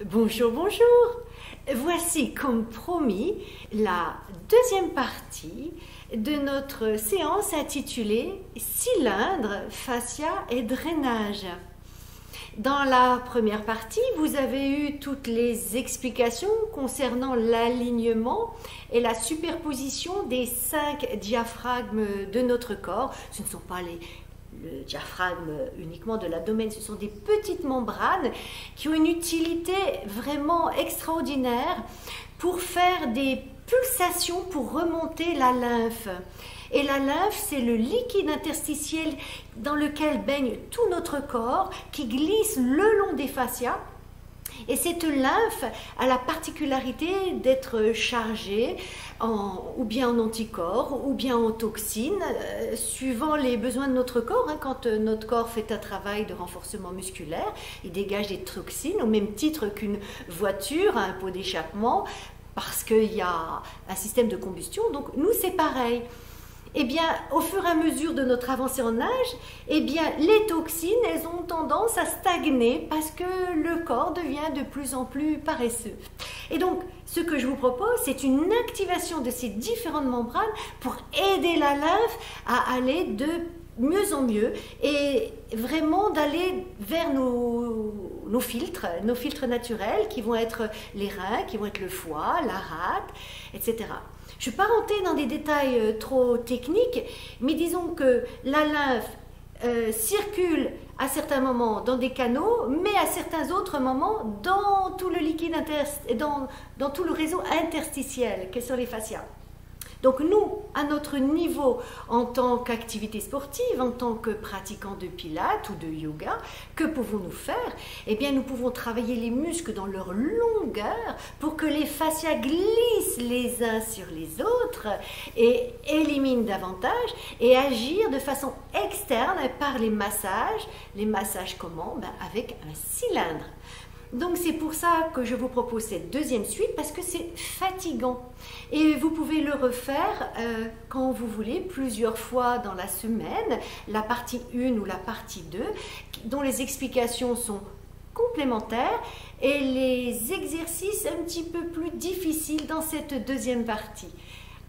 Bonjour, bonjour. Voici, comme promis, la deuxième partie de notre séance intitulée Cylindre, fascia et drainage. Dans la première partie, vous avez eu toutes les explications concernant l'alignement et la superposition des 5 diaphragmes de notre corps. Ce ne sont pas le diaphragme uniquement de l'abdomen, ce sont des petites membranes qui ont une utilité vraiment extraordinaire pour faire des pulsations pour remonter la lymphe. Et la lymphe, c'est le liquide interstitiel dans lequel baigne tout notre corps, qui glisse le long des fascias. Et cette lymphe a la particularité d'être chargée ou bien en anticorps ou bien en toxines, suivant les besoins de notre corps. Quand notre corps fait un travail de renforcement musculaire, il dégage des toxines au même titre qu'une voiture a un pot d'échappement parce qu'il y a un système de combustion. Donc nous, c'est pareil. Eh bien, au fur et à mesure de notre avancée en âge, eh bien, les toxines, elles ont tendance à stagner parce que le corps devient de plus en plus paresseux. Et donc, ce que je vous propose, c'est une activation de ces différentes membranes pour aider la lymphe à aller de mieux en mieux et vraiment d'aller vers nos filtres naturels qui vont être les reins, qui vont être le foie, la rate, etc. Je ne vais pas rentrer dans des détails trop techniques, mais disons que la lymphe circule à certains moments dans des canaux, mais à certains autres moments dans tout le liquide dans tout le réseau interstitiel que sont les fascias. Donc nous, à notre niveau, en tant qu'activité sportive, en tant que pratiquant de pilates ou de yoga, que pouvons-nous faire? Eh bien, nous pouvons travailler les muscles dans leur longueur pour que les fascias glissent les uns sur les autres et éliminent davantage et agir de façon externe par les massages. Les massages comment? Avec un cylindre. Donc c'est pour ça que je vous propose cette deuxième suite, parce que c'est fatigant. Et vous pouvez le refaire quand vous voulez, plusieurs fois dans la semaine, la partie 1 ou la partie 2, dont les explications sont complémentaires et les exercices un petit peu plus difficiles dans cette deuxième partie.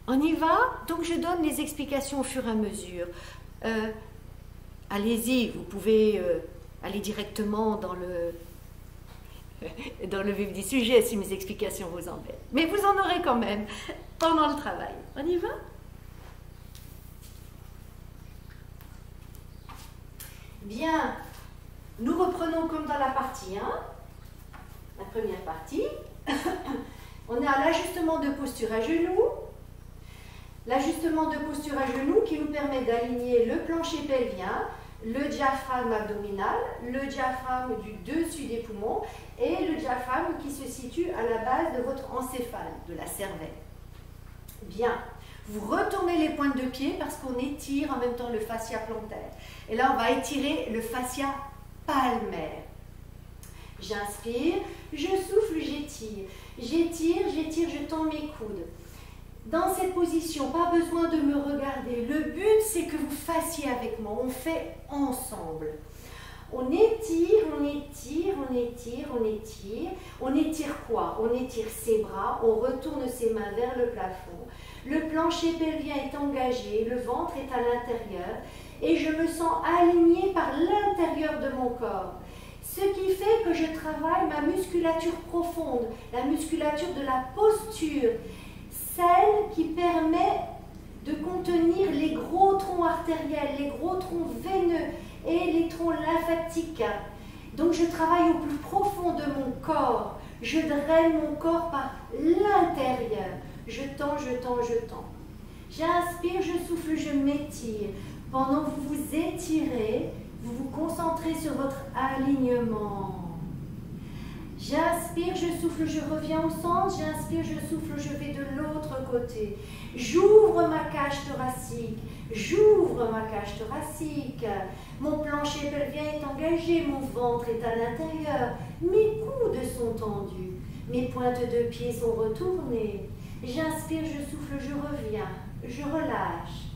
On y va? Donc je donne les explications au fur et à mesure. Allez-y, vous pouvez aller directement dans le vif du sujet si mes explications vous embêtent. Mais vous en aurez quand même pendant le travail. On y va? Bien, nous reprenons comme dans la partie 1, la première partie. On a l'ajustement de posture à genoux. L'ajustement de posture à genoux qui nous permet d'aligner le plancher pelvien, le diaphragme abdominal, le diaphragme du dessus des poumons et le diaphragme qui se situe à la base de votre encéphale, de la cervelle. Bien, vous retournez les pointes de pied parce qu'on étire en même temps le fascia plantaire. Et là, on va étirer le fascia palmaire. J'inspire, je souffle, j'étire. J'étire, j'étire, je tends mes coudes. Dans cette position, pas besoin de me regarder. Le but, c'est que vous fassiez avec moi. On fait ensemble. On étire, on étire, on étire, on étire. On étire quoi? On étire ses bras, on retourne ses mains vers le plafond. Le plancher pelvien est engagé, le ventre est à l'intérieur et je me sens alignée par l'intérieur de mon corps. Ce qui fait que je travaille ma musculature profonde, la musculature de la posture, celle qui permet de contenir les gros troncs artériels, les gros troncs veineux et les troncs lymphatiques. Donc je travaille au plus profond de mon corps. Je draine mon corps par l'intérieur. Je tends, je tends, je tends. J'inspire, je souffle, je m'étire. Pendant que vous vous étirez, vous vous concentrez sur votre alignement. J'inspire, je souffle, je reviens au centre. J'inspire, je souffle, je vais de l'autre côté. J'ouvre ma cage thoracique. J'ouvre ma cage thoracique. Mon plancher pelvien est engagé. Mon ventre est à l'intérieur. Mes coudes sont tendus. Mes pointes de pied sont retournées. J'inspire, je souffle, je reviens. Je relâche.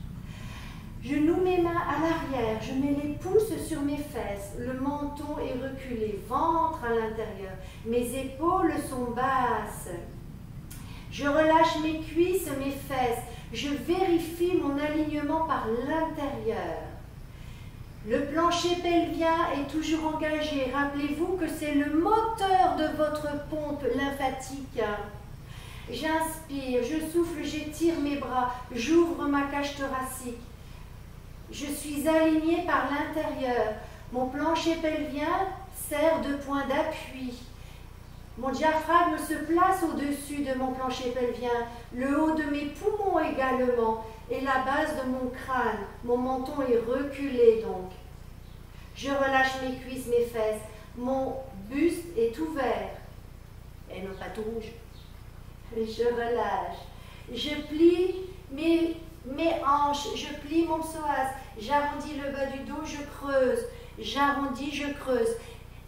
Genoux, mes mains à l'arrière, je mets les pouces sur mes fesses, le menton est reculé, ventre à l'intérieur, mes épaules sont basses. Je relâche mes cuisses, mes fesses, je vérifie mon alignement par l'intérieur. Le plancher pelvien est toujours engagé. Rappelez-vous que c'est le moteur de votre pompe lymphatique. J'inspire, je souffle, j'étire mes bras, j'ouvre ma cage thoracique. Je suis alignée par l'intérieur. Mon plancher pelvien sert de point d'appui. Mon diaphragme se place au-dessus de mon plancher pelvien, le haut de mes poumons également, et la base de mon crâne. Mon menton est reculé donc. Je relâche mes cuisses, mes fesses. Mon buste est ouvert. Et non pas tout rouge. Je relâche. Je plie mes hanches, je plie mon psoas, j'arrondis le bas du dos, je creuse, j'arrondis, je creuse.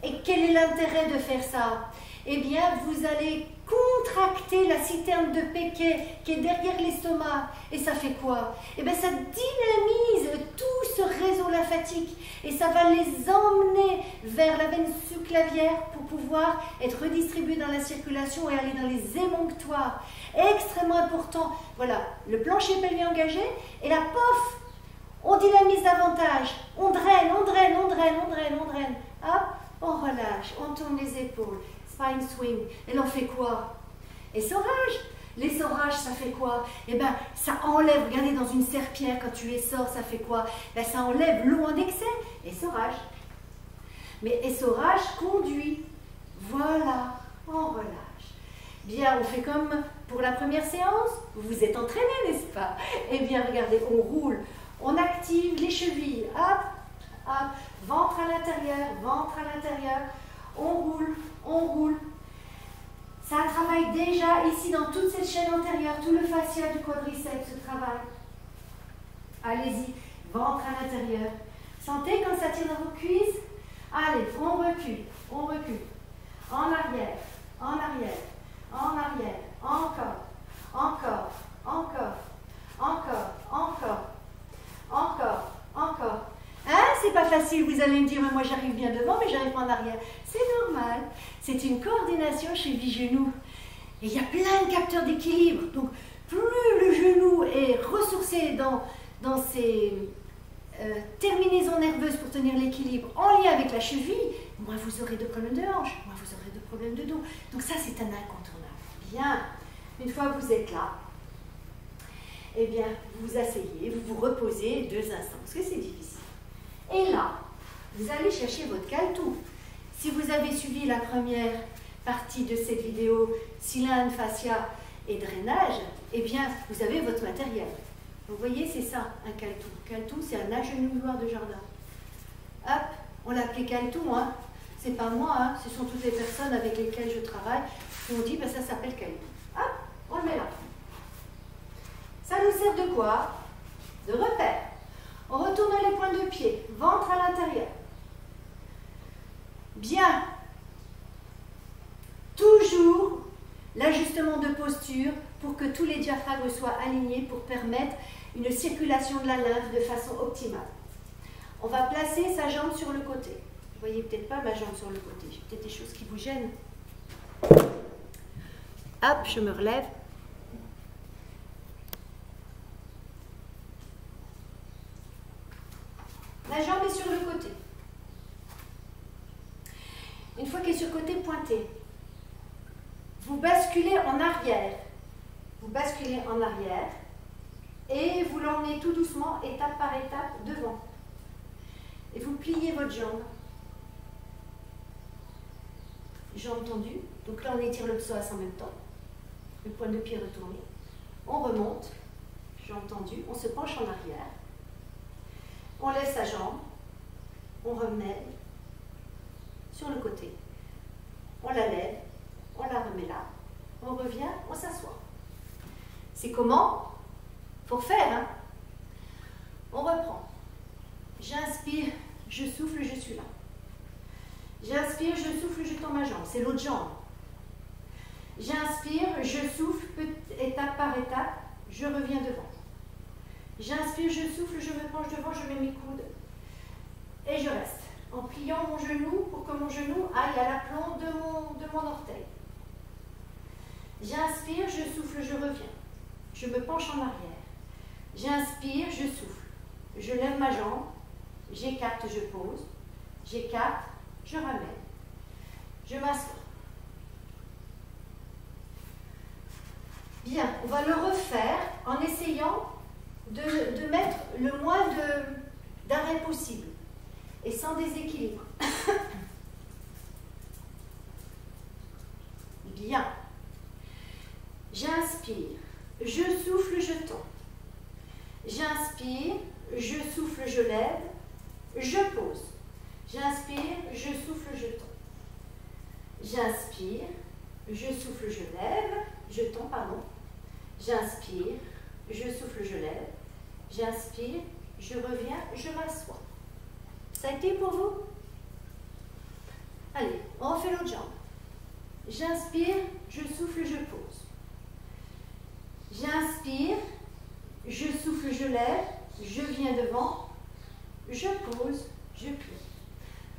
Et quel est l'intérêt de faire ça? Eh bien, vous allez contracter la citerne de Péquet qui est derrière l'estomac. Et ça fait quoi? Eh bien, ça dynamise tout ce réseau lymphatique et ça va les emmener vers la veine subclavière pour pouvoir être redistribué dans la circulation et aller dans les émonctoires. Extrêmement important. Voilà, le plancher pelvien engagé et la pof, on dynamise davantage. On draine, on draine, on draine, on draine, on draine. Hop, on relâche, on tourne les épaules. Spine swing. Et l'on fait quoi? Essorage. L'essorage, ça fait quoi? Eh bien, ça enlève, regardez dans une serpillière, quand tu essores, ça fait quoi? Ben, ça enlève l'eau en excès. Essorage. Mais essorage conduit. Voilà, on relâche. Bien, on fait comme pour la première séance. Vous vous êtes entraîné, n'est-ce pas? Eh bien, regardez, on roule. On active les chevilles. Hop, hop. Ventre à l'intérieur, ventre à l'intérieur. On roule, on roule. Ça travaille déjà ici dans toute cette chaîne antérieure, tout le fascia du quadriceps se travaille. Allez-y, ventre à l'intérieur. Sentez quand ça tire dans vos cuisses. Allez, on recule, on recule. En arrière, en arrière, en arrière. Encore, encore, encore, encore, encore, encore, encore. Hein, c'est pas facile, vous allez me dire, mais moi j'arrive bien devant, mais j'arrive pas en arrière. C'est normal, c'est une coordination cheville genou. Et il y a plein de capteurs d'équilibre. Donc, plus le genou est ressourcé dans ses terminaisons nerveuses pour tenir l'équilibre en lien avec la cheville, moins vous aurez de problèmes de hanche, moins vous aurez de problèmes de dos. Donc ça, c'est un incontournable. Bien, une fois que vous êtes là, eh bien, vous vous asseyez, vous vous reposez 2 instants, parce que c'est difficile. Et là, vous allez chercher votre caletou. Si vous avez suivi la première partie de cette vidéo, cylindre, fascia et drainage, eh bien, vous avez votre matériel. Vous voyez, c'est ça, un caletou. Caletou, c'est un agenouilloir de jardin. Hop, on l'a appelé caletou, hein. C'est pas moi, hein. Ce sont toutes les personnes avec lesquelles je travaille qui ont dit, ben, ça s'appelle caletou. Hop, on le met là. Ça nous sert de quoi? De repère. On retourne les points de pied, ventre à l'intérieur. Bien. Toujours l'ajustement de posture pour que tous les diaphragmes soient alignés pour permettre une circulation de la lymphe de façon optimale. On va placer sa jambe sur le côté. Vous voyez peut-être pas ma jambe sur le côté. J'ai peut-être des choses qui vous gênent. Hop, je me relève. La jambe est sur le côté. Une fois qu'elle est sur le côté, pointez. Vous basculez en arrière. Vous basculez en arrière et vous l'emmenez tout doucement, étape par étape, devant. Et vous pliez votre jambe. Jambe tendue. Donc là, on étire le psoas en même temps. Le point de pied retourné. On remonte. Jambe tendue. On se penche en arrière. On laisse sa jambe, on remet sur le côté, on la lève, on la remet là, on revient, on s'assoit. C'est comment? Faut faire, hein? On reprend. J'inspire, je souffle, je suis là. J'inspire, je souffle, je tends ma jambe, c'est l'autre jambe. J'inspire, je souffle, étape par étape, je reviens devant. J'inspire, je souffle, je me penche devant, je mets mes coudes. Et je reste, en pliant mon genou pour que mon genou aille à l'aplomb de mon orteil. J'inspire, je souffle, je reviens. Je me penche en arrière. J'inspire, je souffle. Je lève ma jambe. J'écarte, je pose. J'écarte, je ramène. Je m'assois. Bien, on va le refaire en essayant de mettre le moins d'arrêt possible et sans déséquilibre. Bien. J'inspire, je souffle, je tends. J'inspire, je souffle, je lève, je pose. J'inspire, je souffle, je tends. J'inspire, je souffle, je lève, je tends, pardon. J'inspire, je souffle, je lève. J'inspire, je reviens, je m'assois. Ça a été pour vous? Allez, on refait l'autre jambe. J'inspire, je souffle, je pose. J'inspire, je souffle, je lève, je viens devant, je pose, je plie.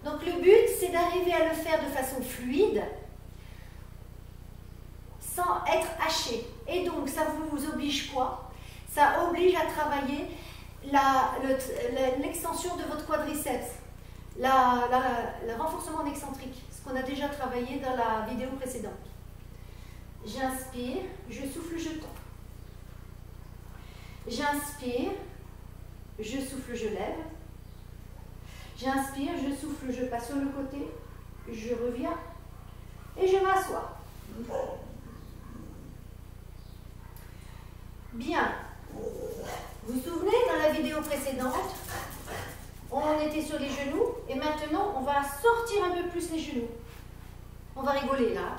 Donc le but, c'est d'arriver à le faire de façon fluide, sans être haché. Et donc, ça vous oblige quoi? Ça oblige à travailler l'extension de votre quadriceps, le renforcement excentrique, ce qu'on a déjà travaillé dans la vidéo précédente. J'inspire, je souffle, je tends. J'inspire, je souffle, je lève. J'inspire, je souffle, je passe sur le côté, je reviens et je m'assois. Bien. Vous vous souvenez, dans la vidéo précédente, on était sur les genoux et maintenant on va sortir un peu plus les genoux. On va rigoler là.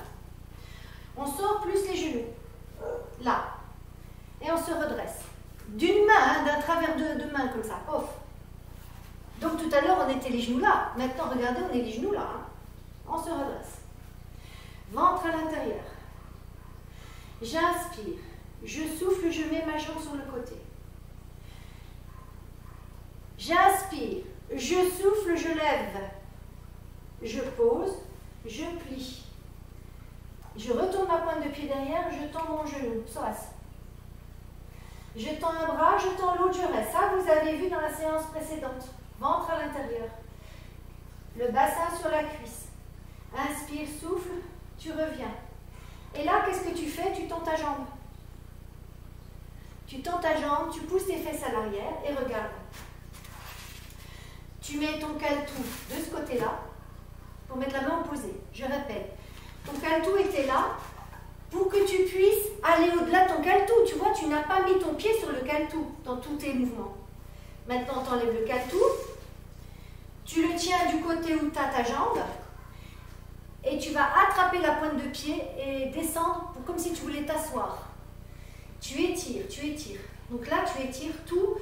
On sort plus les genoux. Là. Et on se redresse. D'une main, d'un travers de main comme ça. Off. Donc tout à l'heure on était les genoux là. Maintenant regardez, on est les genoux là. On se redresse. Ventre à l'intérieur. J'inspire. Je souffle, je mets ma jambe sur le côté. J'inspire, je souffle, je lève. Je pose, je plie. Je retourne ma pointe de pied derrière, je tends mon genou, psoas. Je tends un bras, je tends l'autre, je reste. Ça, vous avez vu dans la séance précédente. Ventre à l'intérieur. Le bassin sur la cuisse. Inspire, souffle, tu reviens. Et là, qu'est-ce que tu fais? Tu tends ta jambe. Tu tends ta jambe, tu pousses tes fesses à l'arrière et regarde. Tu mets ton caletou de ce côté-là pour mettre la main opposée. Je répète, ton caletou était là pour que tu puisses aller au-delà de ton caletou. Tu vois, tu n'as pas mis ton pied sur le caletou dans tous tes mouvements. Maintenant, tu enlèves le caletou, tu le tiens du côté où tu as ta jambe et tu vas attraper la pointe de pied et descendre comme si tu voulais t'asseoir. Tu étires, tu étires. Donc là, tu étires tout,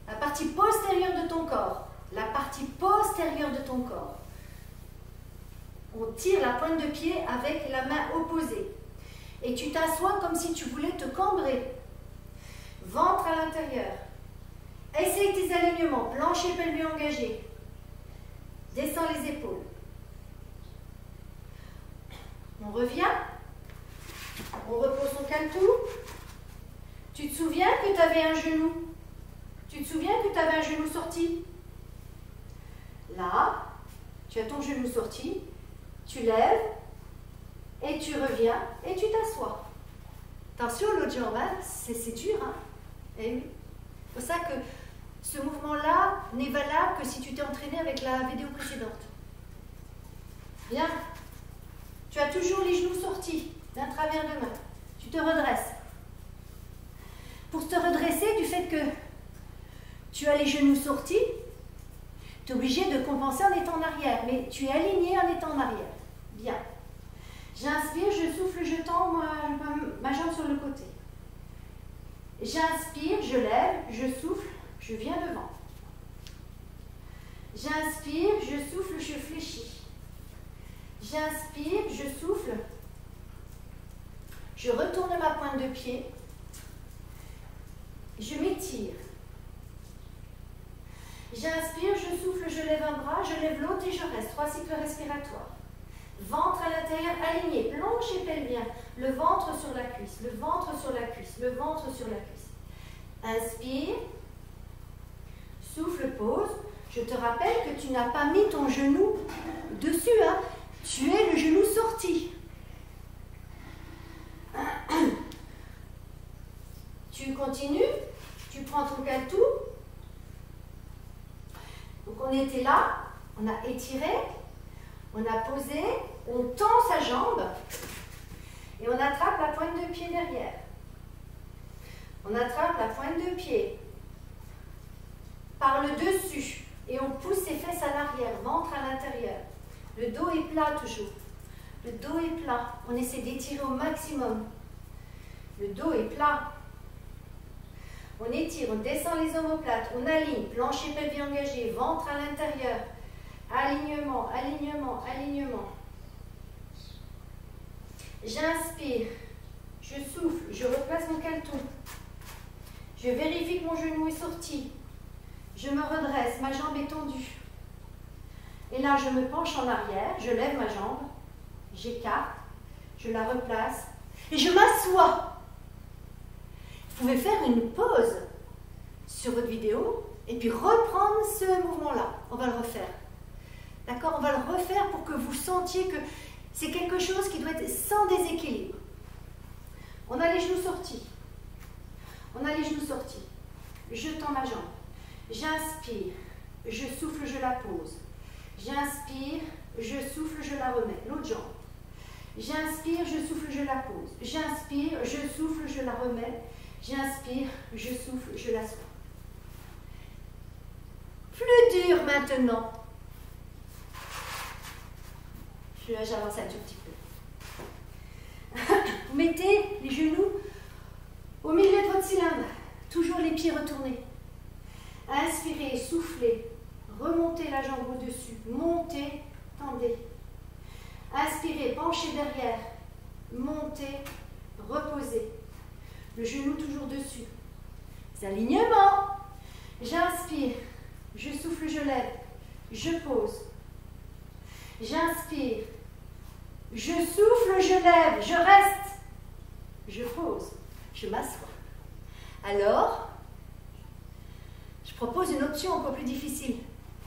la partie postérieure de ton corps. La partie postérieure de ton corps. On tire la pointe de pied avec la main opposée. Et tu t'assois comme si tu voulais te cambrer. Ventre à l'intérieur. Essaye tes alignements. Plancher pelvien engagé. Descends les épaules. On revient. On repose son caletou. Tu te souviens que tu avais un genou? Tu te souviens que tu avais un genou sorti? Là, tu as ton genou sorti, tu lèves et tu reviens et tu t'assois. Attention, l'autre jambe, hein, c'est dur. Hein? Et oui. C'est pour ça que ce mouvement-là n'est valable que si tu t'es entraîné avec la vidéo précédente. Bien. Tu as toujours les genoux sortis d'un travers de main. Tu te redresses. Pour te redresser, du fait que tu as les genoux sortis, tu es obligé de compenser en étant en arrière, mais tu es aligné en étant en arrière. Bien. J'inspire, je souffle, je tends ma jambe sur le côté. J'inspire, je lève, je souffle, je viens devant. J'inspire, je souffle, je fléchis. J'inspire, je souffle, je retourne ma pointe de pied. Je m'étire. J'inspire, je souffle, je lève un bras, je lève l'autre et je reste. 3 cycles respiratoires. Ventre à l'intérieur aligné, plancher pelvien, le ventre sur la cuisse, le ventre sur la cuisse, le ventre sur la cuisse. Inspire, souffle, pause. Je te rappelle que tu n'as pas mis ton genou dessus, hein. Tu es le genou sorti. Tu continues, tu prends ton caltou. Donc on était là, on a étiré, on a posé, on tend sa jambe et on attrape la pointe de pied derrière. On attrape la pointe de pied par le dessus et on pousse ses fesses à l'arrière, ventre à l'intérieur. Le dos est plat toujours. Le dos est plat. On essaie d'étirer au maximum. Le dos est plat. On étire, on descend les omoplates, on aligne, plancher pelvien engagé, ventre à l'intérieur. Alignement, alignement, alignement. J'inspire, je souffle, je replace mon calton. Je vérifie que mon genou est sorti. Je me redresse, ma jambe est tendue. Et là, je me penche en arrière, je lève ma jambe, j'écarte, je la replace et je m'assois. Vous pouvez faire une pause sur votre vidéo et puis reprendre ce mouvement-là. On va le refaire. D'accord? On va le refaire pour que vous sentiez que c'est quelque chose qui doit être sans déséquilibre. On a les genoux sortis. On a les genoux sortis. Je tends ma jambe. J'inspire. Je souffle, je la pose. J'inspire. Je souffle, je la remets. L'autre jambe. J'inspire, je souffle, je la pose. J'inspire, je souffle, je la remets. J'inspire, je souffle, je l'assois. Plus dur maintenant. J'avance un tout petit peu. Vous mettez les genoux au milieu de votre cylindre. Toujours les pieds retournés. Inspirez, soufflez. Remontez la jambe au-dessus. Montez, tendez. Inspirez, penchez derrière. Montez, reposez. Le genou toujours dessus. Alignement. J'inspire. Je souffle, je lève. Je pose. J'inspire. Je souffle, je lève. Je reste. Je pose. Je m'assois. Alors, je propose une option encore plus difficile.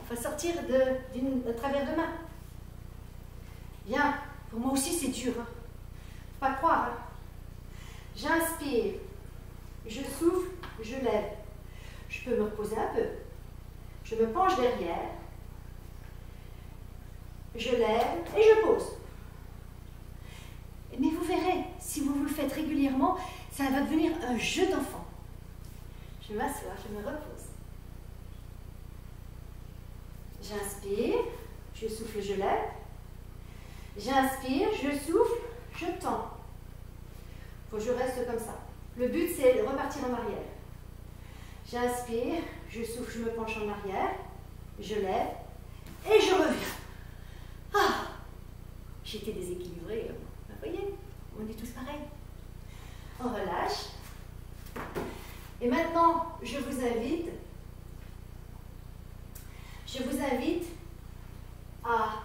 On va sortir de travers de main. Bien. Pour moi aussi, c'est dur. Hein. Faut pas croire. Hein. J'inspire, je souffle, je lève. Je peux me reposer un peu. Je me penche derrière. Je lève et je pose. Mais vous verrez, si vous le faites régulièrement, ça va devenir un jeu d'enfant. Je m'assois, je me repose. J'inspire, je souffle, je lève. J'inspire, je souffle, je tends. Il faut que je reste comme ça. Le but, c'est de repartir en arrière. J'inspire, je souffle, je me penche en arrière, je lève et je reviens. Ah, j'étais déséquilibrée. Vous voyez, on est tous pareils. On relâche. Et maintenant, je vous invite à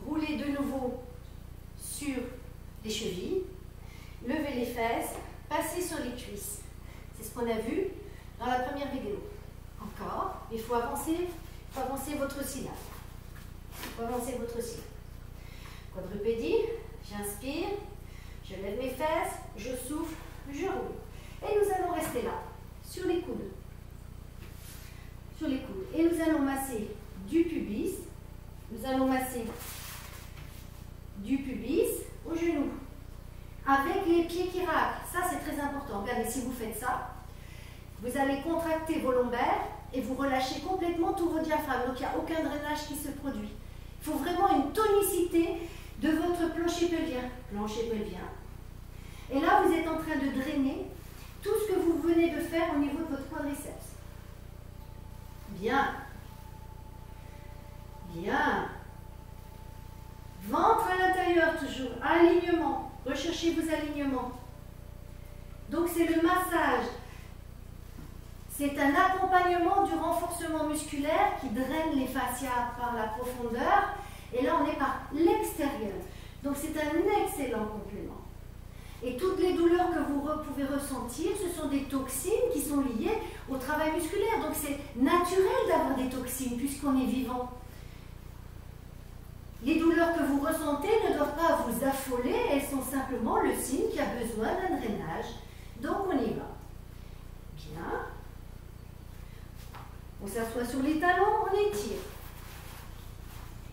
rouler de nouveau sur les chevilles. Levez les fesses, passez sur les cuisses. C'est ce qu'on a vu dans la première vidéo. Encore, il faut avancer votre cylindre. Il faut avancer votre cylindre. Quadrupédie, j'inspire, je lève mes fesses, je souffle, je roule. Et nous allons rester là, sur les coudes. Sur les coudes. Et nous allons masser du pubis. Nous allons masser du pubis au genou. Avec les pieds qui raclent. Ça, c'est très important. Regardez, si vous faites ça, vous allez contracter vos lombaires et vous relâchez complètement tout vos diaphragmes. Donc, il n'y a aucun drainage qui se produit. Il faut vraiment une tonicité de votre plancher pelvien. Plancher pelvien. Et là, vous êtes en train de drainer tout ce que vous venez de faire au niveau de votre quadriceps. Bien. Bien. Ventre à l'intérieur toujours. Alignement. Recherchez vos alignements. Donc c'est le massage C'est un accompagnement du renforcement musculaire qui draine les fascias par la profondeur. Et là, on est par l'extérieur. Donc, c'est un excellent complément. Et toutes les douleurs que vous pouvez ressentir, ce sont des toxines qui sont liées au travail musculaire. Donc, c'est naturel d'avoir des toxines puisqu'on est vivant. Les douleurs que vous ressentez ne doivent pas vous affoler. Elles sont simplement le signe qu'il y a besoin d'un drainage. Donc, on y va. Bien. On s'assoit sur les talons, on étire.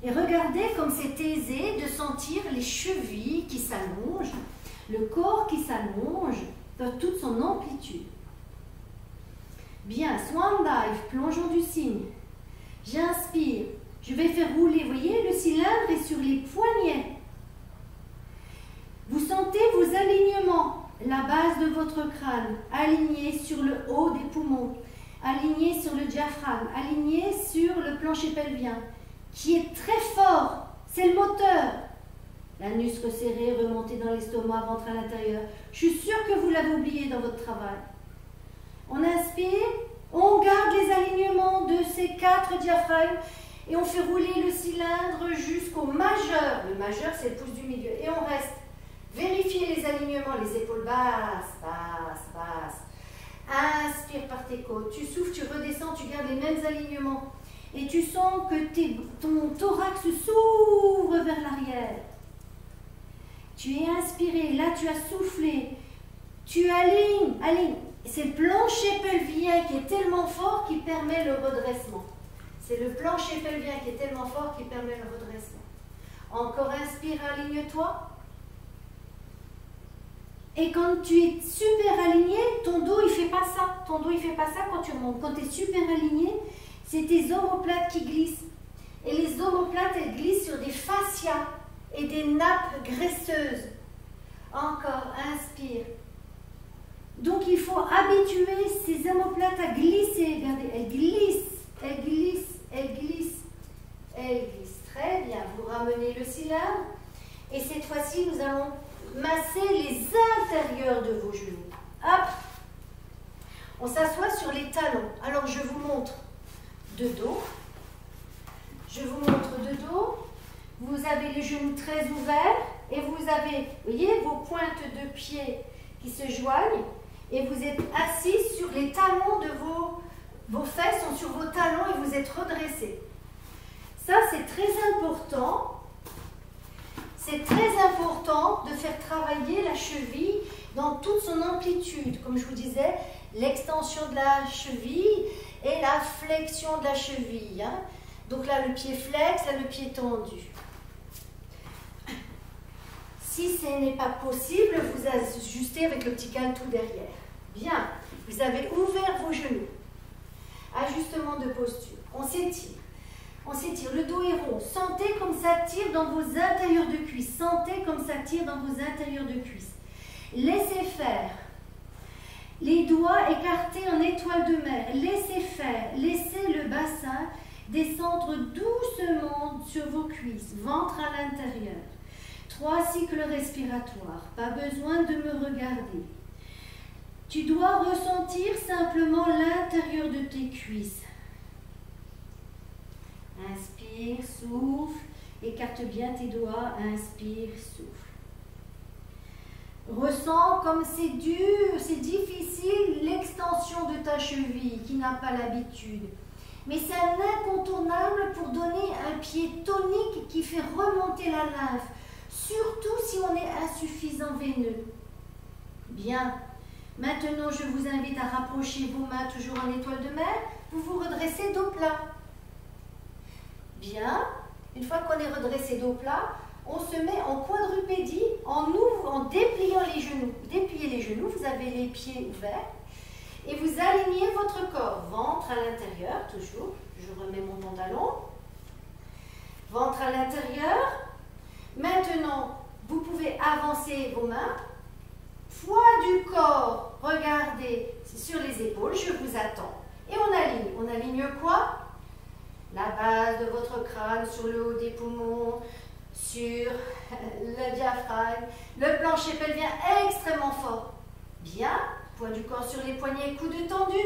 Et regardez comme c'est aisé de sentir les chevilles qui s'allongent, le corps qui s'allonge dans toute son amplitude. Bien, swan dive, plongeon du cygne. J'inspire, je vais faire rouler, vous voyez, le cylindre est sur les poignets. Vous sentez vos alignements, la base de votre crâne, alignée sur le haut des poumons, alignée sur le diaphragme, alignée sur le plancher pelvien, qui est très fort, c'est le moteur. L'anus resserré, remonté dans l'estomac, ventre à l'intérieur. Je suis sûre que vous l'avez oublié dans votre travail. On inspire, on garde les alignements de ces 4 diaphragmes et on fait rouler le cylindre jusqu'au majeur. Le majeur, c'est le pouce du milieu. Et on reste. Vérifiez les alignements, les épaules basses, basses, basses. Inspire par tes côtes. Tu souffles, tu redescends, tu gardes les mêmes alignements. Et tu sens que ton thorax s'ouvre vers l'arrière. Tu es inspiré, là tu as soufflé. Tu alignes, alignes. C'est le plancher pelvien qui est tellement fort qui permet le redressement. C'est le plancher pelvien qui est tellement fort qui permet le redressement. Encore inspire, aligne-toi. Et quand tu es super aligné, ton dos il fait pas ça. Ton dos il fait pas ça quand tu remontes. Quand tu es super aligné, c'est tes omoplates qui glissent. Et les omoplates, elles glissent sur des fascias et des nappes graisseuses. Encore, inspire. Donc il faut habituer ces omoplates à glisser. Regardez, elles glissent, elles glissent, elles glissent, elles glissent. Très bien, vous ramenez le cylindre. Et cette fois-ci, nous allons masser les intérieurs de vos genoux. Hop. On s'assoit sur les talons. Alors je vous montre de dos. Je vous montre de dos. Vous avez les genoux très ouverts et vous avez, vous voyez, vos pointes de pied qui se joignent et vous êtes assis sur les talons de vos fesses sont sur vos talons et vous êtes redressés. Ça, c'est très important. C'est très important de faire travailler la cheville dans toute son amplitude. Comme je vous disais, l'extension de la cheville et la flexion de la cheville. Hein. Donc là, le pied flex, là, le pied tendu. Si ce n'est pas possible, vous ajustez avec le petit cale-tout derrière. Bien, vous avez ouvert vos genoux. Ajustement de posture. On s'étire. On s'étire. Le dos est rond. Sentez comme ça tire dans vos intérieurs de cuisse. Sentez comme ça tire dans vos intérieurs de cuisse. Laissez faire. Les doigts écartés en étoile de mer. Laissez faire. Laissez le bassin descendre doucement sur vos cuisses. Ventre à l'intérieur. 3 cycles respiratoires. Pas besoin de me regarder. Tu dois ressentir simplement l'intérieur de tes cuisses. Inspire, souffle. Écarte bien tes doigts. Inspire, souffle. Ressens comme c'est dur, c'est difficile l'extension de ta cheville qui n'a pas l'habitude. Mais c'est un incontournable pour donner un pied tonique qui fait remonter la lymphe. Surtout si on est insuffisant veineux. Bien. Maintenant, je vous invite à rapprocher vos mains toujours en étoile de mer. Vous vous redressez dos plat. Bien. Une fois qu'on est redressé dos plat, on se met en quadrupédie en dépliant les genoux. Vous dépliez les genoux, vous avez les pieds ouverts. Et vous alignez votre corps. Ventre à l'intérieur, toujours. Je remets mon pantalon. Ventre à l'intérieur. Maintenant, vous pouvez avancer vos mains. Poids du corps, regardez, c'est sur les épaules, je vous attends. Et on aligne. On aligne quoi? La base de votre crâne sur le haut des poumons, sur le diaphragme, le plancher pelvien extrêmement fort. Bien, poids du corps sur les poignets, coudes tendus.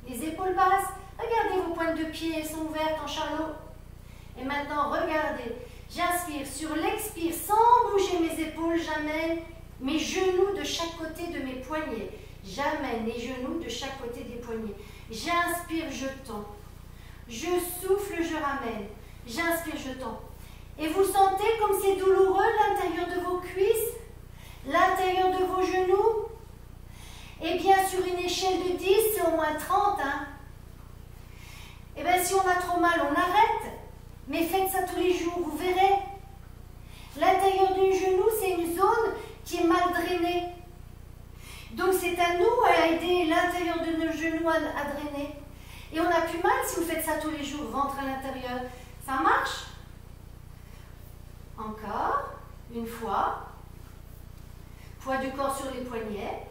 Les épaules basses. Regardez vos pointes de pied, elles sont ouvertes en charlot. Et maintenant, regardez. J'inspire. Sur l'expire, sans bouger mes épaules, j'amène mes genoux de chaque côté de mes poignets. J'amène les genoux de chaque côté des poignets. J'inspire, je tends. Je souffle, je ramène. J'inspire, je tends. Et vous sentez comme c'est douloureux l'intérieur de vos cuisses, l'intérieur de vos genoux. Eh bien, sur une échelle de 10, c'est au moins 30. Hein. Eh bien, si on a trop mal, on arrête. Mais faites ça tous les jours, vous verrez. L'intérieur du genou, c'est une zone qui est mal drainée. Donc, c'est à nous à aider l'intérieur de nos genoux à drainer. Et on a plus mal si vous faites ça tous les jours, ventre à l'intérieur. Ça marche? Encore, une fois. Poids du corps sur les poignets.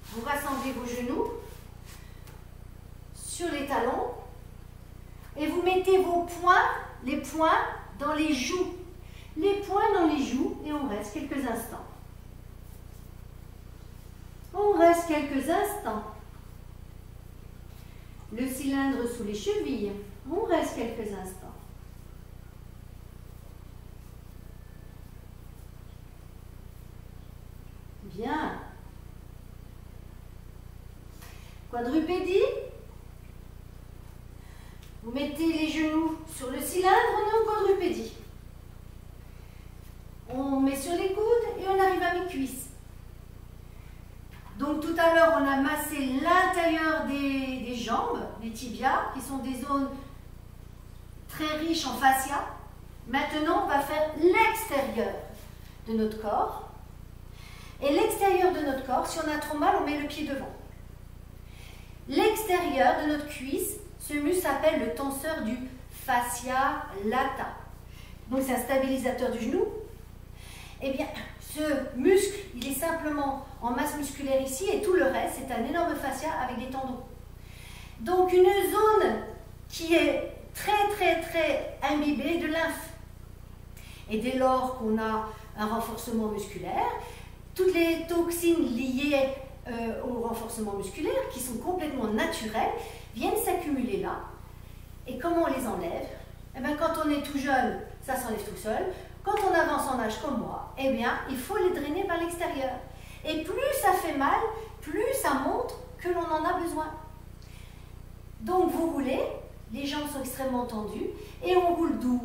Vous rassemblez vos genoux sur les talons. Et vous mettez vos poings, les poings dans les joues. Les poings dans les joues et on reste quelques instants. On reste quelques instants. Le cylindre sous les chevilles. On reste quelques instants. Bien. Quadrupédie. Vous mettez les genoux sur le cylindre, on est en quadrupédie. On met sur les coudes et on arrive à mes cuisses. Donc tout à l'heure, on a massé l'intérieur des jambes, les tibias, qui sont des zones très riches en fascia. Maintenant, on va faire l'extérieur de notre corps. Et l'extérieur de notre corps, si on a trop mal, on met le pied devant. L'extérieur de notre cuisse, ce muscle s'appelle le tenseur du fascia lata. Donc c'est un stabilisateur du genou. Eh bien, ce muscle, il est simplement en masse musculaire ici et tout le reste, c'est un énorme fascia avec des tendons. Donc une zone qui est très imbibée de lymphe. Et dès lors qu'on a un renforcement musculaire, toutes les toxines liées au renforcement musculaire, qui sont complètement naturelles, viennent s'accumuler là. Et comment on les enlève? Eh bien, quand on est tout jeune, ça s'enlève tout seul. Quand on avance en âge comme moi, eh bien, il faut les drainer par l'extérieur. Et plus ça fait mal, plus ça montre que l'on en a besoin. Donc, vous roulez, les jambes sont extrêmement tendues, et on roule d'où?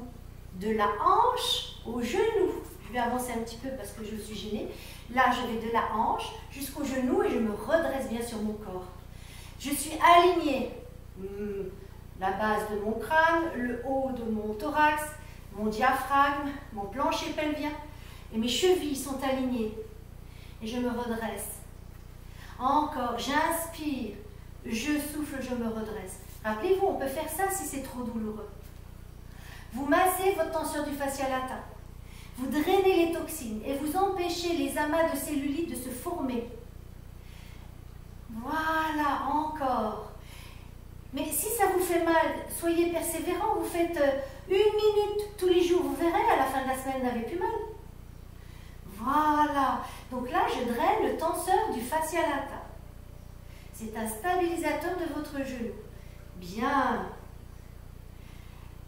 De la hanche au genou. Je vais avancer un petit peu parce que je suis gênée. Là, je vais de la hanche jusqu'au genou et je me redresse bien sur mon corps. Je suis alignée. La base de mon crâne, le haut de mon thorax, mon diaphragme, mon plancher pelvien. Et mes chevilles sont alignées. Et je me redresse. Encore, j'inspire. Je souffle, je me redresse. Rappelez-vous, on peut faire ça si c'est trop douloureux. Vous massez votre tenseur du fascia lata. Vous drainez les toxines et vous empêchez les amas de cellulite de se former. Voilà, encore. Mais si ça vous fait mal, soyez persévérant. Vous faites 1 minute tous les jours. Vous verrez, à la fin de la semaine, vous n'avez plus mal. Voilà. Donc là, je draine le tenseur du fascia lata. C'est un stabilisateur de votre genou. Bien.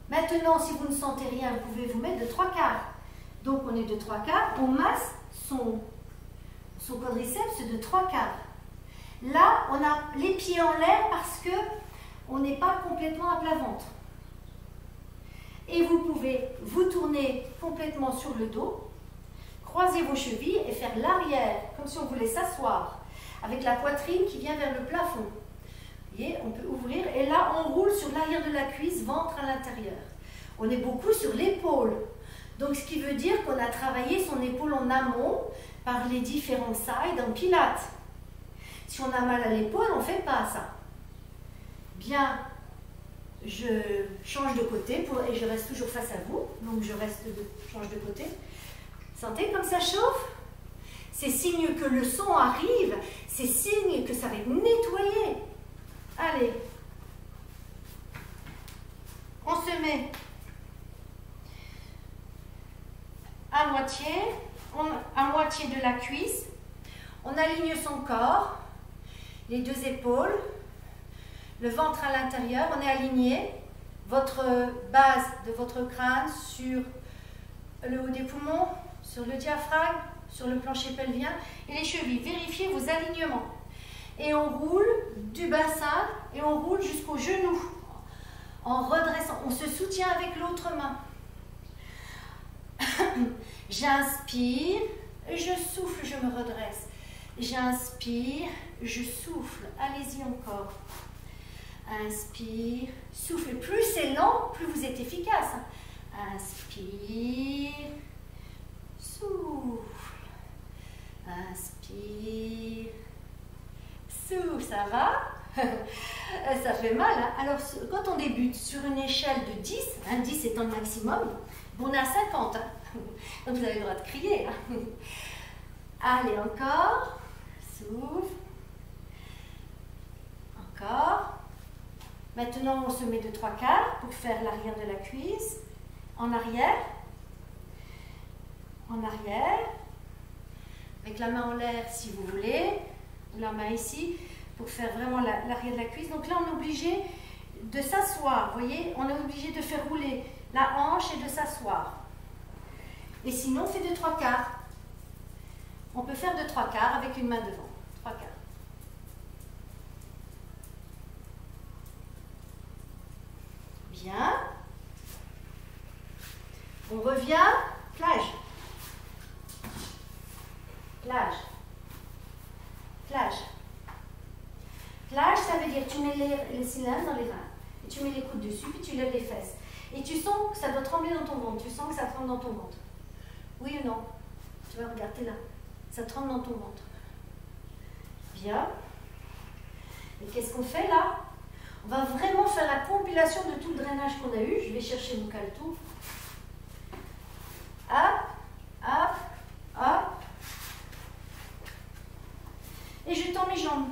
Maintenant, si vous ne sentez rien, vous pouvez vous mettre de 3/4. Donc, on est de 3/4. On masse son quadriceps de 3/4. Là, on a les pieds en l'air parce que on n'est pas complètement à plat ventre. Et vous pouvez vous tourner complètement sur le dos, croiser vos chevilles et faire l'arrière, comme si on voulait s'asseoir, avec la poitrine qui vient vers le plafond. Vous voyez, on peut ouvrir et là, on roule sur l'arrière de la cuisse, ventre à l'intérieur. On est beaucoup sur l'épaule. Donc, ce qui veut dire qu'on a travaillé son épaule en amont par les différents sides en pilates. Si on a mal à l'épaule, on ne fait pas ça. Bien, je change de côté et je reste toujours face à vous. Donc, change de côté. Sentez comme ça chauffe? C'est signe que le son arrive. C'est signe que ça va être nettoyé. Allez. On se met à moitié de la cuisse. On aligne son corps, les deux épaules, le ventre à l'intérieur, on est aligné, votre base de votre crâne sur le haut des poumons, sur le diaphragme, sur le plancher pelvien et les chevilles. Vérifiez vos alignements. Et on roule du bassin et on roule jusqu'au genou. En redressant, on se soutient avec l'autre main. J'inspire, je souffle, je me redresse. J'inspire, je souffle. Allez-y encore. Inspire, souffle. Plus c'est lent, plus vous êtes efficace. Inspire, souffle. Inspire, souffle. Ça va? Ça fait mal. Hein? Alors, quand on débute sur une échelle de 10, 10 étant le maximum, on est à 50. Hein? Donc, vous avez le droit de crier. Hein? Allez, encore. Souffle. Encore. Maintenant, on se met de 3/4 pour faire l'arrière de la cuisse. En arrière. En arrière. Avec la main en l'air si vous voulez. Ou la main ici pour faire vraiment l'arrière de la cuisse. Donc là, on est obligé de s'asseoir. Vous voyez, on est obligé de faire rouler la hanche et de s'asseoir. Et sinon, on fait de 3/4. On peut faire de 3/4 avec une main devant. 3/4. Bien. On revient. Plage. Plage. Plage. Plage, ça veut dire tu mets les cylindres dans les reins. Et tu mets les coudes dessus, puis tu lèves les fesses. Et tu sens que ça doit trembler dans ton ventre. Tu sens que ça tremble dans ton ventre. Oui ou non? Tu vas regarder là. Ça tremble dans ton ventre. Bien. Et qu'est-ce qu'on fait là? On va vraiment faire la compilation de tout le drainage qu'on a eu. Je vais chercher mon caleçon. Hop, hop, hop. Et je tends mes jambes.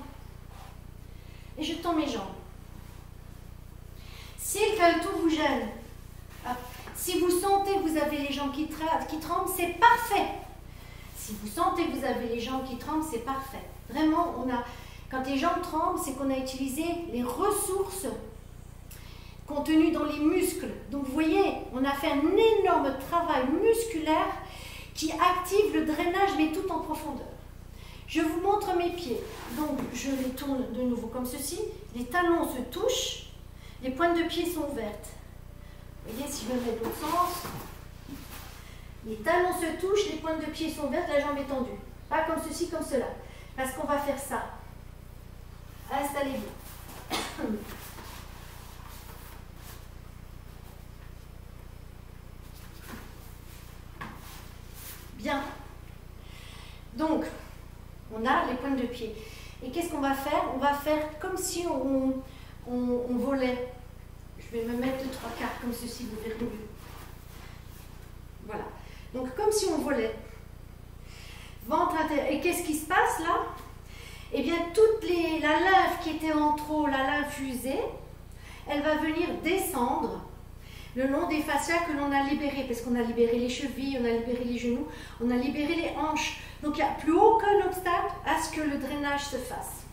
Et je tends mes jambes. Si le caleçon vous gêne, hop, si vous sentez que vous avez les jambes qui tremblent, c'est parfait. Si vous sentez que vous avez les jambes qui tremblent, c'est parfait. Vraiment, quand les jambes tremblent, c'est qu'on a utilisé les ressources contenues dans les muscles. Donc vous voyez, on a fait un énorme travail musculaire qui active le drainage, mais tout en profondeur. Je vous montre mes pieds. Donc je les tourne de nouveau comme ceci. Les talons se touchent, les pointes de pied sont ouvertes. Vous voyez, si je me mets de l'autre sens, les talons se touchent, les pointes de pied sont ouvertes, la jambe est tendue. Pas comme ceci, comme cela. Parce qu'on va faire ça. Installez-vous. Bien. Donc, on a les pointes de pied. Et qu'est-ce qu'on va faire? On va faire comme si on volait. Je vais me mettre de 3/4 comme ceci, vous verrez mieux. Voilà. Donc, comme si on volait. Ventre intérieur. Et qu'est-ce qui se passe là? Eh bien, la lymphe qui était en trop, la lymphe usée, elle va venir descendre le long des fascias que l'on a libérés, parce qu'on a libéré les chevilles, on a libéré les genoux, on a libéré les hanches. Donc, il n'y a plus aucun obstacle à ce que le drainage se fasse.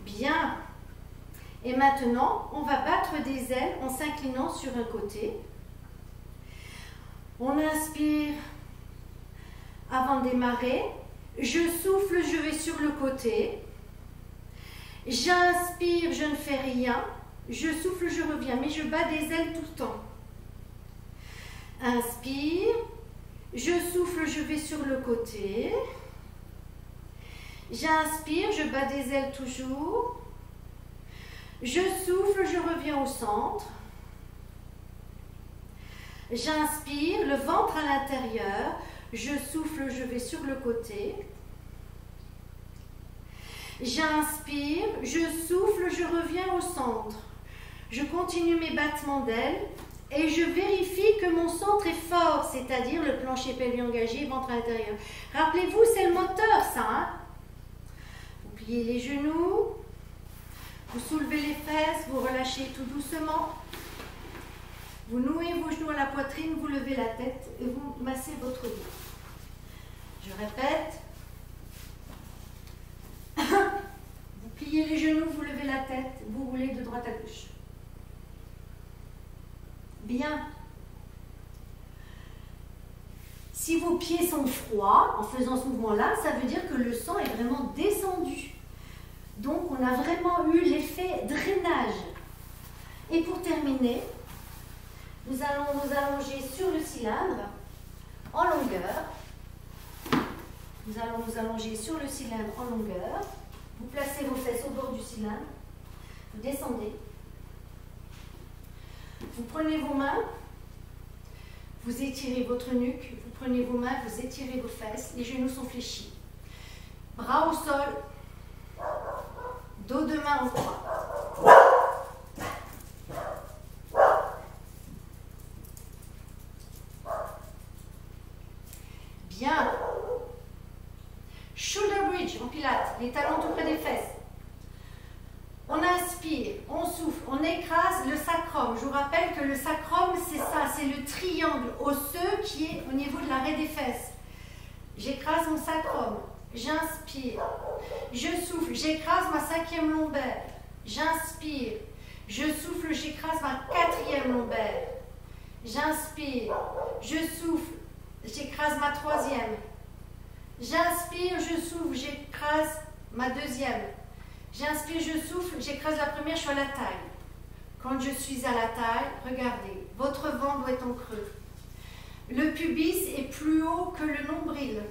Bien. Et maintenant, on va battre des ailes en s'inclinant sur un côté. On inspire avant de démarrer. Je souffle, je vais sur le côté. J'inspire, je ne fais rien. Je souffle, je reviens, mais je bats des ailes tout le temps. Inspire, je souffle, je vais sur le côté. J'inspire, je bats des ailes toujours. Je souffle, je reviens au centre. J'inspire, le ventre à l'intérieur. Je souffle, je vais sur le côté. J'inspire, je souffle, je reviens au centre. Je continue mes battements d'ailes et je vérifie que mon centre est fort, c'est-à-dire le plancher pelvien engagé, ventre à l'intérieur. Rappelez-vous, c'est le moteur, ça. Hein? Vous pliez les genoux, vous soulevez les fesses, vous relâchez tout doucement. Vous nouez vos genoux à la poitrine, vous levez la tête et vous massez votre dos. Je répète. Vous pliez pliez les genoux, vous levez la tête, vous roulez de droite à gauche. Bien. Si vos pieds sont froids, en faisant ce mouvement-là, ça veut dire que le sang est vraiment descendu. Donc, on a vraiment eu l'effet drainage. Et pour terminer, nous allons nous allonger sur le cylindre en longueur. Nous allons nous allonger sur le cylindre en longueur. Vous placez vos fesses au bord du cylindre. Vous descendez. Vous prenez vos mains. Vous étirez votre nuque. Vous prenez vos mains, vous étirez vos fesses. Les genoux sont fléchis. Bras au sol. Dos de main en croix. Bien. Shoulder bridge en pilates, les talons tout près des fesses. On inspire, on souffle, on écrase le sacrum. Je vous rappelle que le sacrum, c'est ça, c'est le triangle osseux qui est au niveau de l'arrêt des fesses. J'écrase mon sacrum, j'inspire, je souffle, j'écrase ma 5e lombaire. J'inspire, je souffle, j'écrase ma 4e lombaire. J'inspire, je souffle, j'écrase ma 3e. J'inspire, je souffle, j'écrase ma 2e. J'inspire, je souffle, j'écrase la 1re, je suis à la taille. Quand je suis à la taille, regardez, votre ventre doit être en creux. Le pubis est plus haut que le nombril.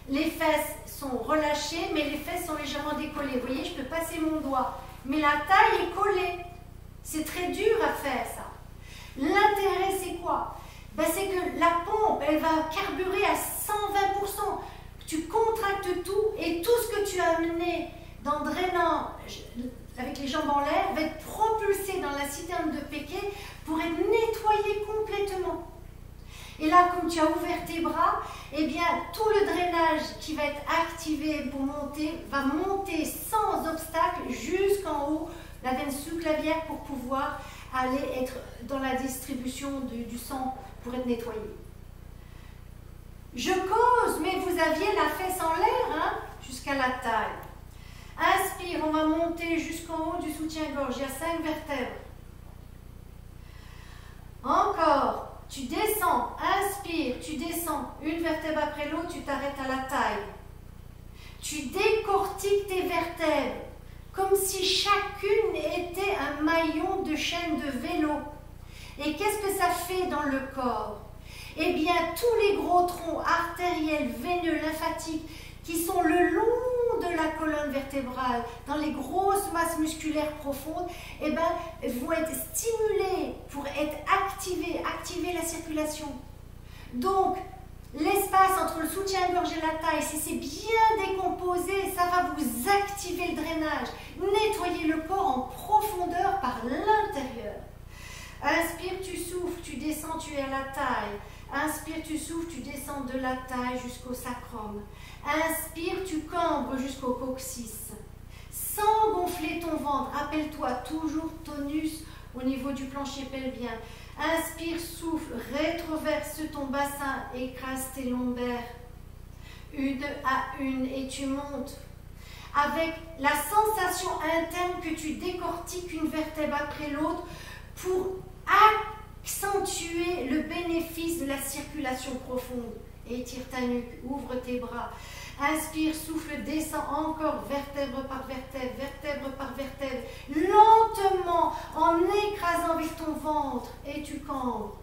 Les fesses sont relâchées, mais les fesses sont légèrement décollées. Vous voyez, je peux passer mon doigt, mais la taille est collée. C'est très dur à faire, ça. L'intérêt, c'est quoi? Ben, c'est que la pompe, elle va carburer à 120%. Tu contractes tout et tout ce que tu as amené dans drainant avec les jambes en l'air va être propulsé dans la citerne de Péquet pour être nettoyé complètement. Et là, comme tu as ouvert tes bras, eh bien, tout le drainage qui va être activé pour monter, va monter sans obstacle jusqu'en haut, la veine sous-clavière pour pouvoir aller être dans la distribution du sang pour être nettoyé. Je cause, mais vous aviez la fesse en l'air, hein, jusqu'à la taille. Inspire, on va monter jusqu'en haut du soutien-gorge. Il y a 5 vertèbres. Encore, tu descends, inspire, tu descends. Une vertèbre après l'autre, tu t'arrêtes à la taille. Tu décortiques tes vertèbres, comme si chacune était un maillon de chaîne de vélo. Et qu'est-ce que ça fait dans le corps? Eh bien, tous les gros troncs artériels, veineux, lymphatiques, qui sont le long de la colonne vertébrale, dans les grosses masses musculaires profondes, eh ben, vont être stimulés pour être activer la circulation. Donc, l'espace entre le soutien-gorge et la taille, si c'est bien décomposé, ça va vous activer le drainage, nettoyer le corps en profondeur par l'intérieur. Inspire, tu souffles, tu descends, tu es à la taille. Inspire, tu souffles, tu descends de la taille jusqu'au sacrum. Inspire, tu cambres jusqu'au coccyx. Sans gonfler ton ventre, rappelle-toi, toujours tonus au niveau du plancher pelvien. Inspire, souffle, rétroverse ton bassin, écrase tes lombaires. Une à une et tu montes. Avec la sensation interne que tu décortiques une vertèbre après l'autre pour accentuer le bénéfice de la circulation profonde. Étire ta nuque, ouvre tes bras. Inspire, souffle, descends encore vertèbre par vertèbre, vertèbre par vertèbre, lentement, en écrasant avec ton ventre, et tu cambres.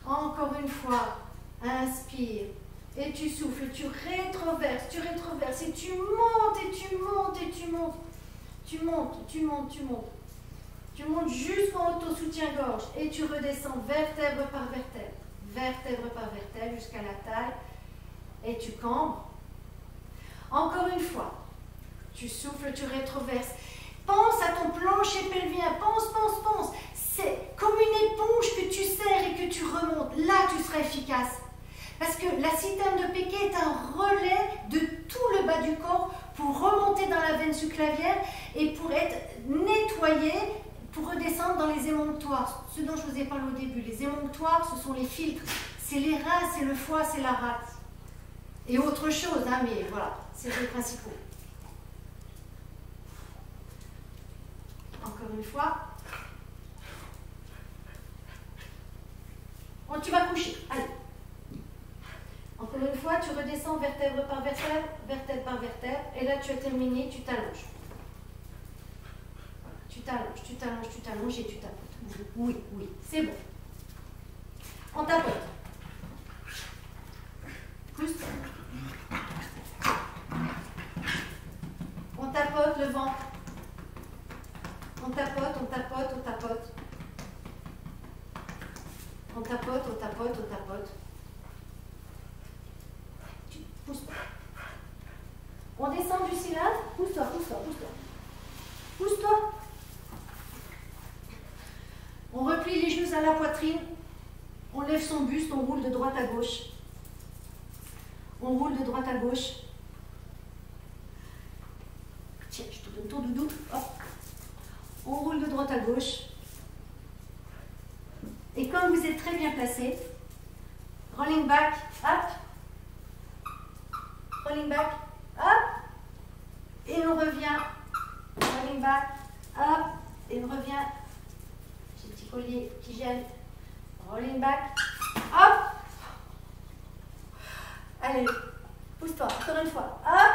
Encore une fois, inspire, et tu souffles, tu rétroverses, et tu montes, et tu montes, et tu montes. Tu montes, tu montes, tu montes. Tu montes jusqu'en haut au soutien-gorge, et tu redescends vertèbre par vertèbre, jusqu'à la taille. Et tu cambres. Encore une fois, tu souffles, tu rétroverses. Pense à ton plancher pelvien, pense. C'est comme une éponge que tu serres et que tu remontes. Là, tu seras efficace. Parce que la citerne de Péquet est un relais de tout le bas du corps pour remonter dans la veine subclavière et pour être nettoyé, pour redescendre dans les émonctoires. Ce dont je vous ai parlé au début. Les émonctoires, ce sont les filtres. C'est les reins, c'est le foie, c'est la rate. Et autre chose, hein, mais voilà, c'est les principaux. encore une fois. Bon, tu vas coucher. Allez. Encore une fois, tu redescends vertèbre par vertèbre, vertèbre par vertèbre. Et là, tu as terminé, tu t'allonges. Voilà, tu t'allonges, tu t'allonges, tu t'allonges et tu tapotes. Oui, oui, c'est bon. On tapote. Plus. On tapote le ventre. On tapote, on tapote, on tapote. On tapote, on tapote, on tapote. Tu pousses pas. On descend du cylindre. Pousse-toi, pousse-toi, pousse-toi. Pousse-toi. On replie les genoux à la poitrine. On lève son buste, on roule de droite à gauche. On roule de droite à gauche. Tiens, je te donne ton doudou. Hop. On roule de droite à gauche. Et quand vous êtes très bien placé, rolling back, hop. Rolling back, hop. Et on revient. Rolling back, hop. Et on revient. J'ai le petit collier qui gêne. Rolling back, hop. Allez, pousse-toi, encore une fois. Hop.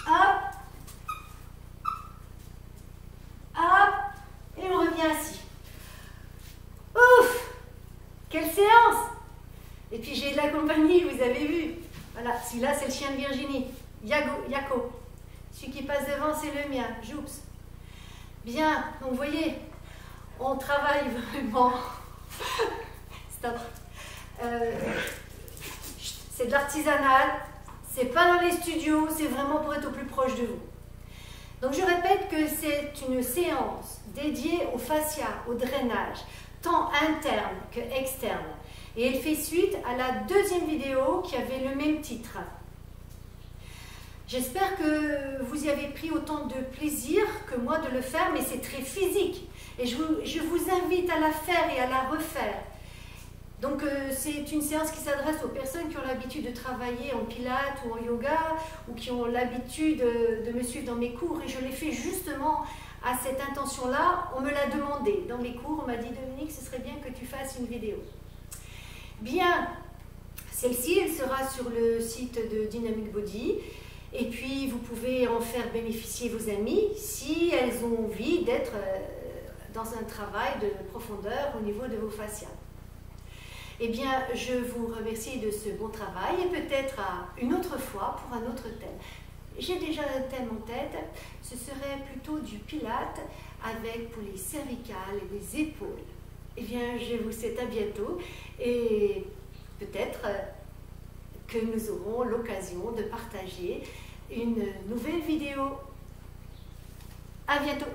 Hop. Hop. Et on revient assis. Ouf! Quelle séance! Et puis j'ai de la compagnie, vous avez vu. Voilà, celui-là c'est le chien de Virginie. Yako. Celui qui passe devant c'est le mien, Joups. Bien, donc vous voyez, on travaille vraiment. Stop. C'est de l'artisanal, c'est pas dans les studios, c'est vraiment pour être au plus proche de vous. Donc je répète que c'est une séance dédiée au fascia, au drainage, tant interne que externe. Et elle fait suite à la deuxième vidéo qui avait le même titre. J'espère que vous y avez pris autant de plaisir que moi de le faire, mais c'est très physique. Et je vous invite à la faire et à la refaire. Donc c'est une séance qui s'adresse aux personnes qui ont l'habitude de travailler en pilates ou en yoga ou qui ont l'habitude de me suivre dans mes cours, et je l'ai fait justement à cette intention-là. On me l'a demandé dans mes cours, on m'a dit Dominique, ce serait bien que tu fasses une vidéo. Bien, celle-ci elle sera sur le site de Dynamic Body, et puis vous pouvez en faire bénéficier vos amis si elles ont envie d'être dans un travail de profondeur au niveau de vos fascias. Eh bien, je vous remercie de ce bon travail et peut-être à une autre fois pour un autre thème. J'ai déjà un thème en tête, ce serait plutôt du pilate avec pour les cervicales et les épaules. Eh bien, je vous souhaite à bientôt et peut-être que nous aurons l'occasion de partager une nouvelle vidéo. À bientôt!